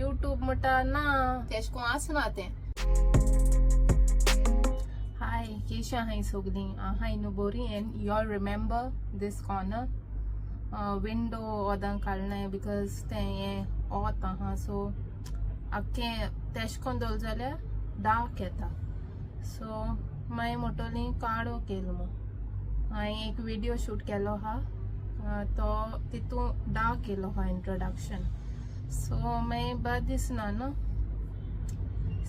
YouTube म्हणटा ना तेश को आसना तें. Hi, Kesha hai sogli. Hi no bori and you all remember this corner window odan kalna because te ot so akke tesh kon dol zale dark eta. So my motoli काढो केलो हांवें एक video shoot केलो हा तो तितू dark केलो हा introduction so मागीर बरें दिसना न्हू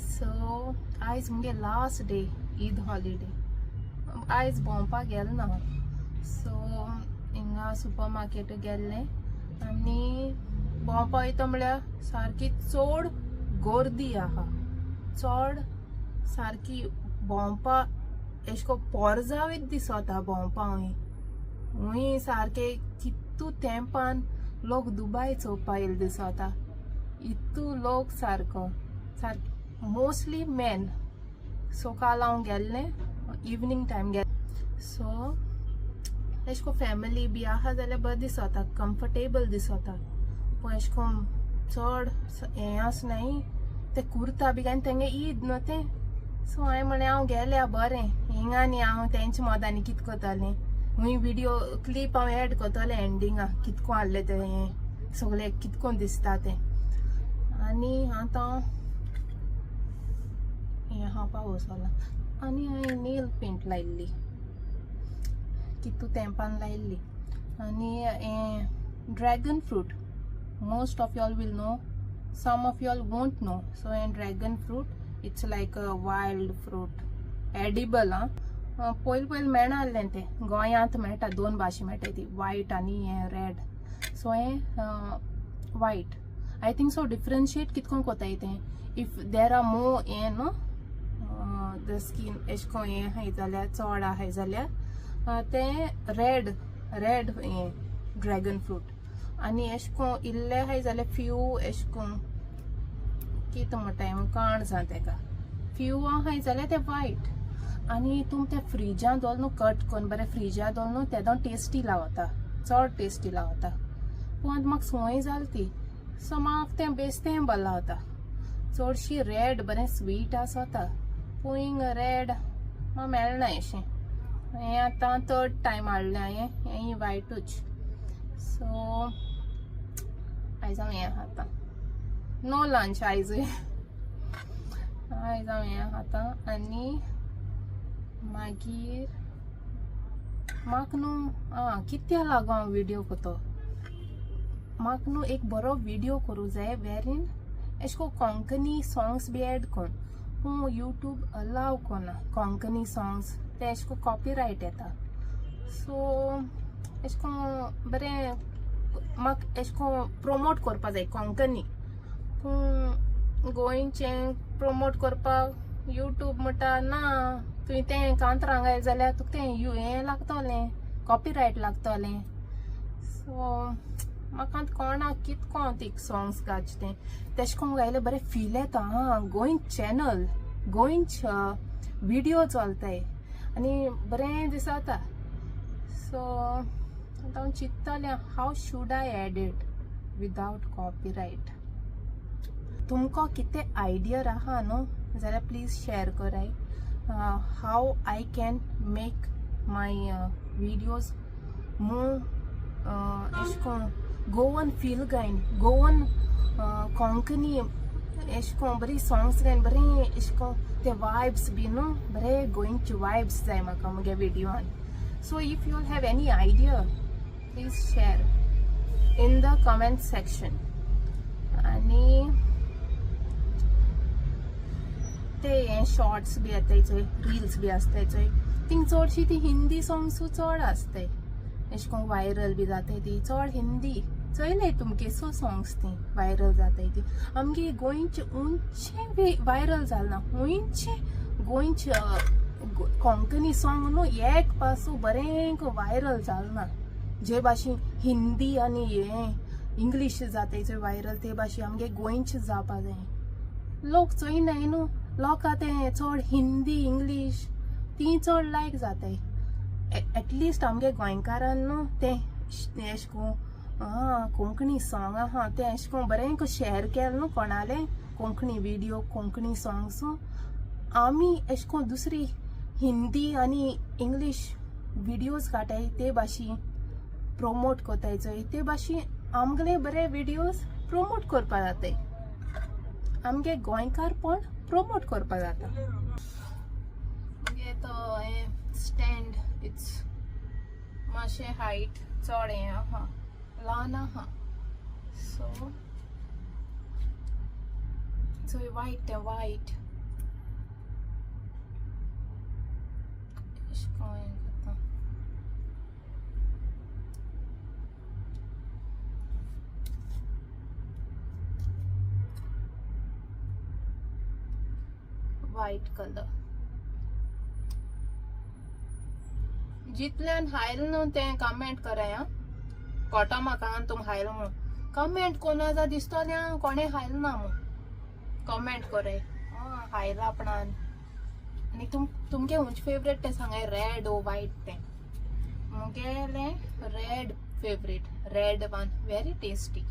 सो आयज मुगे लास्ट डे ईद हॉलिडे आयज भोंवपाक गेल ना सो हिंगा सुपर मार्केट गेल्ले आनी भोंवपा वयता म्हळ्यार सारकी चड गर्दी आहा चड सारकी भोंवपा एशको पोरजावीत दिसता भोंवपा हुंय सारके कितू तेंपान लोक दुबय चोवपा येयले दिसता इतू लोक सारको मोस्टली मेन सकाळ हांव गेल्ले इवनिंग टायम गेले सो एशको फॅमिली बी आहा जाल्यार बरें दिसता कम्फर्टेबल दिसता पूण एशको चड हें आसनाय ते कुर्ता बी काय तेंगे ईद न्हू तें सो हांवें म्हळें हांव गेल्या बरें हिंगा न्ही हांव तेंच्या मोदांनी कितें करतलें हुंय व्हिडिओ क्लीप हांव एड करतलें एंडिंगा कितको हाडलें तें हें सगळें कितकोन दिसता तें आनी आतां हें हांव पावस जाला आनी हांवें नेल पेंट लायल्ली कितू तेंपान लायल्ली आनी हें dragon fruit most of you all will know some of you all won't know so in dragon fruit it's like a wild fruit edible पयल मेळनासलें तें गोंयांत मेळटा दोन भाशे मेळटा ती व्हायट आनी हें रेड सो हें white I think so differentiate कितकोन कोताय तें इफ देर आर मोर हें न्हू द स्कीन एशको हें आहाय जाल्यार चड आहाय जाल्यार तें रेड हें ड्रॅगन फ्रूट आनी एशको इल्ले आहाय जाल्यार फ्यू एशको कितें म्हणटाय काण जा तेका फ्यू आहाय जाल्यार ते व्हायट आनी तुम ते फ्रिजांत दवरल न्हू कट करून बरें फ्रिजांत दवरल न्हू तेदो टेस्टी लावता चड टेस्टी लावता पूण म्हाका संवय जाली ती सो म्हाका तें बेश्टें बरें लावता चडशी रेड बरें स्वीट आसता पूण हिंगा रेड म्हाका मेळना अशें हें आतां थर्ड टायम हाडलें हांवें हें व्हायटूच सो आयज हांव हें खाता नो लंच आयज हांव हें खाता आनी मागीर म्हाका न्हू कित्या लागून हांव व्हिडिओ करता म्हाका न्हू एक बरो व्हिडिओ करूं जाय वेरीन एशको कोंकणी सॉंग्स बी एड कोन पूण यूट्यूब अलाव कोना कोंकणी सॉंग्स ते एशको कॉपीरायट येता सो एशको बरें म्हाका एशको प्रोमोट करपा जाय कोंकणी पूण गोंयचें प्रोमोट करपाक यूट्यूब म्हणटा ना तुवें तें कांतरां घायल जाल्यार तुका तें हें लागतलें कॉपीरायट लागतलें सो म्हाका कोणा कितको ती सॉंग्स घालचे तें तेशें कोन्न गायलें बरें फील येता गोंयच चॅनल गोंयच व्हिडिओ चलताय आनी बरें दिसता सो आतां हांव चिंत्तलें how should I add it without copyright तुमकां कितें आयडिया आहा न्हू जाल्यार प्लीज शेअर कराय how I can make my videos more एशको गोवन फील गायन गोवन कोंकणी एशको बरी सॉंग्स गायन बरें एशको ते वायब्स बी न्हू बरें गोंयचे वायब्स जाय म्हाका मुगे व्हिडिओन so if you have any idea please share in the comment section आनी ते शॉर्ट्स बी येताय चोय रील्स बी आसताय चोय थिंग चडशी ती हिंदी सॉंग्सू चड आसताय एशको वायरल बी जाताय ती चड हिंदी चोयलेय तुमके सो सॉंग्स ती वायरल जाताय ती आमगे गोंयचे उंचे वायरल जालना हुंयचे गोंयचे कोंकणी सॉंग न्हू एक पासून बरें वायरल जालना जे भाशेन हिंदी आनी हें इंग्लीश जाताय चोय वायरल ते भाशेन आमगे गोंयचे जावपा जाय लोक चोयनाय न्हू लोकां तें चड हिंदी इंग्लीश ती चड लायक जाताय एटलिस्ट आमगे गोंयकारान न्हू तें एशको कोंकणी सॉंग ते अशें करून बरें शेअर केलें न्हू कोणाले कोंकणी व्हिडिओ कोंकणी सॉंग्स आमी अशें करून दुसरी हिंदी आनी इंग्लीश व्हिडिओज काटाय ते भाशी प्रोमोट कोताय चोय ते भाशी आमगेले बरे व्हिडिओज प्रोमोट करपा जाताय आमगे गोंयकारपण प्रोमोट करपा जाता तो हें स्टँड इट्स मातशें हायट चड हें आहा ल्हान आहा सो चोय वायट तें वायट अशें करून हें करता वायट कलर जितल्यान हायल न्हू तें कमेंट कराय आं कोटा म्हाका तुम हायल म्हणून कमेंट कोणा जा दिसतलें कोणें हायल ना म्हणून कमेंट कराय हायल आपणान आनी तुमगे हुंच फेवरेट तें सांगाय रेड ओ वायट तें मुगेलें red favourite red one very tasty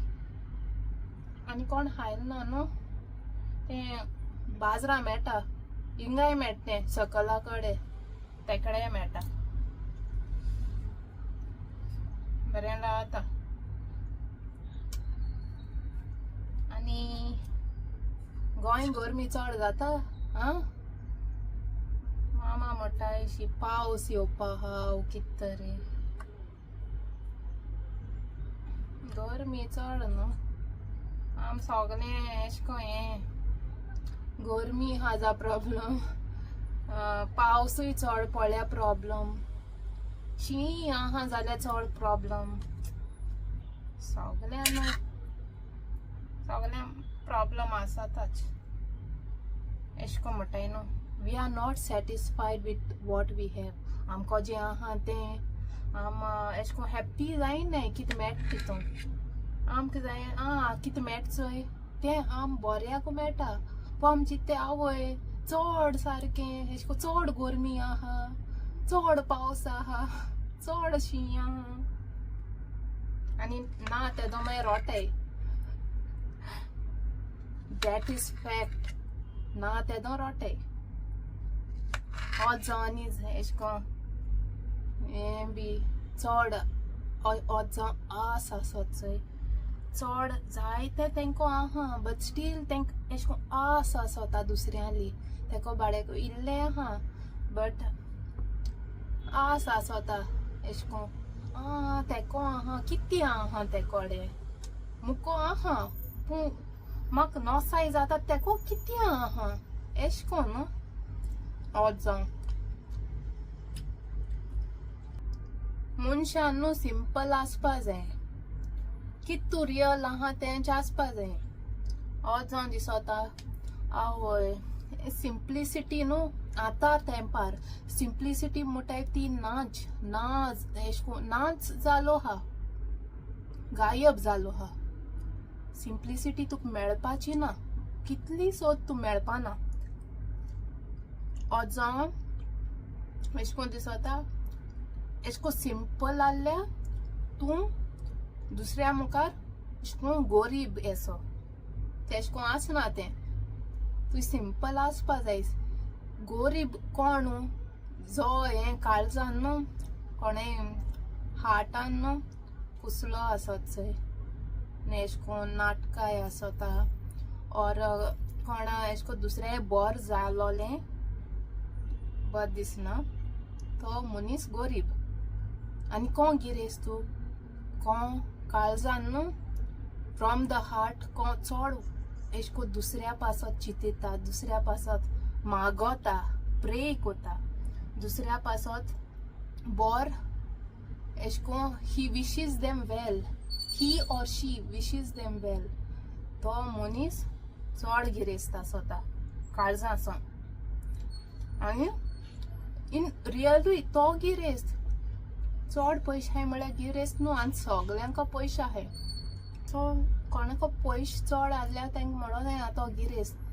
आनी कोण हायल ना न्हू तें बाजरा मेळटा हिंगाय मेळटा सकला कडेन तेकडेय मेळटा बरें रावता आनी गोंय गरमी चड जाता मामा म्हणटा अशी पावस येवपा आहा कित तरी गरमी चड न्हू आम सगळें अशें करून हें गरमी हाजा प्रॉब्लम पावसूय चड पडल्या प्रॉब्लम शीं आहा जाल्यार चड प्रॉब्लम सगळ्यांक प्रॉब्लम आसातच अशें करून म्हणटाय न्हू we are not satisfied with what we have आमकां जें आहा तें आम अशें करून हॅप्पी जायनाय कितें मेळटा तितून आमकां जाय कितें मेळटा चोय तें आम बऱ्याक मेळटा पूण आम चिंतता आवय चड सारकें अशें करून चड गरमी आहा चड पावस आहा चड शीं आहा आनी ना तेदो मागीर रोटाय दॅट इज फॅक्ट ना तेदो रोटाय ओत जावन अशें करून हें बी चड ओत जावन आस आसत चोय चड जायते तेंको आहा बट स्टील तेंक अशें करून आस आसता दुसऱ्यांली तेको बाडेको इल्लें आहा बट आस आसता अशें करून तेको आहा कितें आहा तेकोडे मुको आहा पूण म्हाका नोसाय जाता तेको कितें आहा अशें करून न्हू ओत जावन मनशान न्हू सिंपल आसपा जाय कितू रियल आहा तेंच आसपा जाय ओत जावन दिसता आवय सिंप्लिसिटी न्हू आतां तेंपार सिंप्लिसिटी म्हणटाय ती नाच अशें करून नाच जालो हा गायब जालो हा सिंप्लिसिटी तुका मेळपाची ना कितली सोद तूं मेळपाना ओत जावन अशें करून दिसता अशें करून सिंपल आहल्या तूं दुसऱ्या मुखार अशें करून गरीब एसो तें अशें करून आसना तें तूं सिंपल आसपा जाय गरीब कोण जो हें काळजान न्हू कोणें हार्टान न्हू कुसलो आसत चोय ने अशें करून नाटकाय आसता और कोणा अशें करून दुसरें बोर जालोलें बरें दिसना तो मनीस गरीब आनी कोण गिरेस्त तूं कोण काळजान न्हू फ्रॉम द हार्ट कोण चड अशें करून दुसऱ्या पासत चिंतिता दुसऱ्या पासत मागोता प्रे कोता दुसऱ्या पासत बोर अशें करून ही विशीज देम वेल ही और शी विशीज देम वेल तो मनीस चड गिरेस्त आसता काळजांसून आनी इन रियलूय तो गिरेस्त चड पयशे आहाय म्हळ्यार गिरेस्त न्हू आनी सगल्यांक पयशे आहाय सो कोणाक पयशे चड आहल्यार तेंका म्हणून येना तो गिरेस्त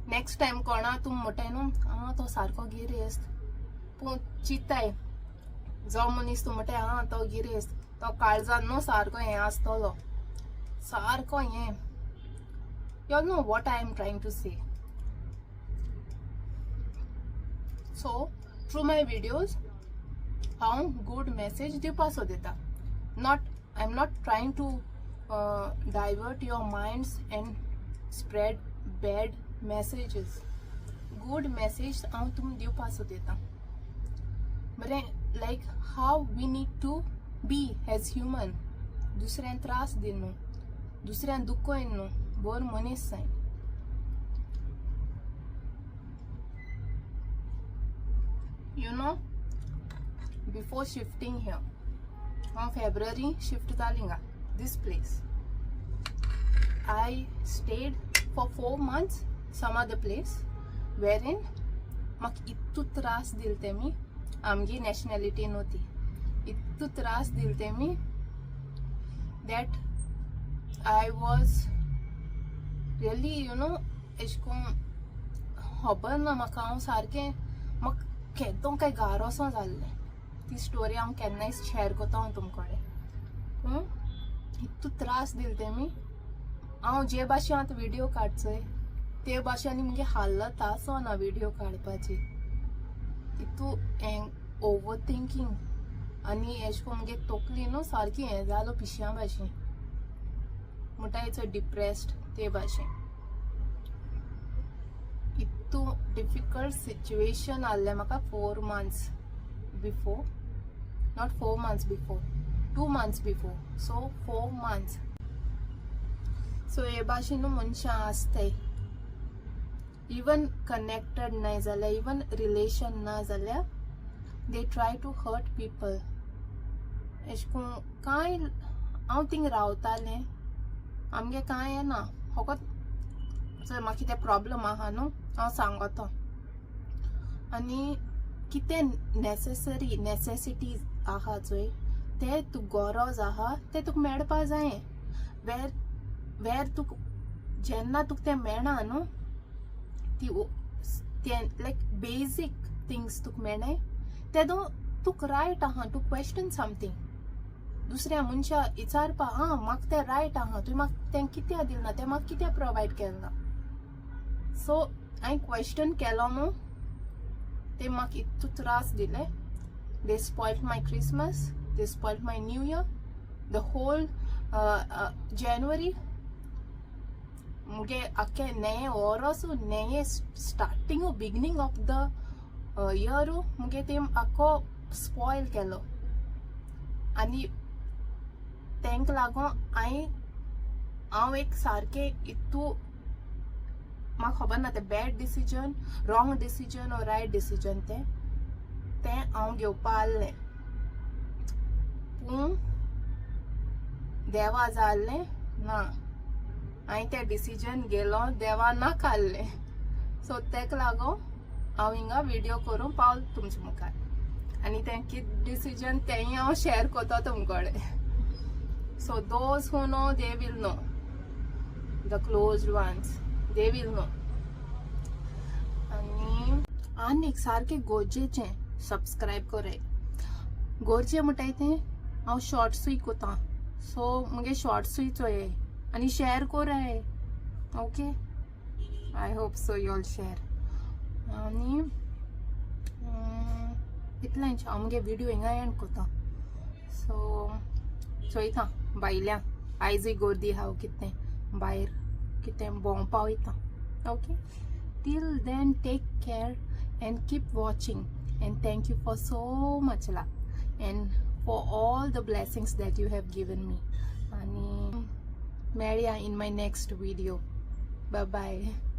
नेक्स्ट टायम कोणा तूं म्हणटाय न्हू तो सारको गिरेस्त पूण चिंताय जो मनीस तूं म्हणटाय तो गिरेस्त तो काळजान न्हू सारको हें आसतलो सारको हें you know what I am trying to say so through my videos हांव गुड मेसेज दिवपा सोदिता not I am not trying to divert your minds and spread bad messages good message हांव तुमकां दिवपा सोदिता बरें like how we need to be as human दुसऱ्यान त्रास दिल न्हू दुसऱ्यान दुखोयन न्हू बोर मनीस जाय you know before shifting here हांव फेब्रुवारी शिफ्ट जाली हिंगा दिस place I stayed for 4 months some other place wherein म्हाका इतू त्रास दिल तेमी आमगी नॅशनॅलिटी नव्हती इतू त्रास दिल तेमी that I was really you know एश कोन खबर ना म्हाका हांव सारकें म्हाका केदों काय गारोसो जाल्लें ती स्टोरी हांव केन्नाय शेअर कोता हांव तुमचे कडेन इतू त्रास दिल तेमी हांव जे भाशेन आतां व्हिडिओ काडचोय ते भाशेन मुगे हालत आसोना व्हिडिओ काडपाची इतू हें ओवर थिंकींग आनी एश कोन मुगे तोकली न्हू सारकी हें जालो पिश्या भाशेन म्हणटा इट्स डिप्रेस्ड ते भाशेन इतू डिफिकल्ट सिच्युएशन आसलें म्हाका 4 months before not 4 months before 2 months before so 4 months so हे भाशेन मनशां आसताय इवन कनेक्टेड नाय जाल्यार इवन रिलेशन ना जाल्यार they try to hurt people एश कोन कांय हांव थिंग रावतालें आमगे कांय येना फकत जर म्हाका कितें प्रॉब्लम आहा न्हू हांव सांगता आनी कितें नेसेसिटीज आहा चोय ते तुका गरज आहा ते तुका मेळपा जाये वेर तुक जेन्ना तुका तें मेळना न्हू ती लायक बेसीक थिंग्स तुका मेळनाय तेदो तुका रायट आहा टू क्वेश्चन समथींग दुसऱ्या मनशा विचारपा म्हाका तें रायट आहा तुवें म्हाका तें कित्याक दिलना तें म्हाका कित्याक प्रोवायड केलना सो हांवें क्वेश्चन केलो न्हू ते म्हाका इतू त्रास दिले they spoiled my Christmas they spoiled my new year the whole January मुगे आखे नये ओरोस नये starting beginning of the year मुगे ते आखो स्पॉइल केलो आनी तेंक लागोन हांव एक सारके इतू म्हाका खबर ना ते बॅड डिसिजन रॉंग डिसिजन और रायट डिसिजन तें हांव घेवपा आसलें पूण देवा जाल्लें ना हांवें तें डिसिजन गेलो देवा ना काडलें सो तेका लागोन हांव हिंगा व्हिडिओ करून पावल तुमचे मुखार आनी तें कितें डिसिजन तेंय हांव शेअर कोता तुमचे कडेन so those who know they will know the closed ones they will know आनी एक सारकें गोरजेचें सबस्क्रायब कोराय गोरजें म्हणटाय तें हांव शॉर्ट्सूय कोता सो मुगे शॉर्ट्सूय चोय आनी शेअर कोराय okay I hope so you all share आनी इतलेंच हांव मुगे व्हिडिओ हिंगा एंड कोता सो चोयता भायल्यान आयजूय गर्दी आहा कितें भायर कितें भोंवपा वयता okay till then take care and keep watching and thank you for so much love and for all the blessings that you have given me and Maria in my next video. Bye bye.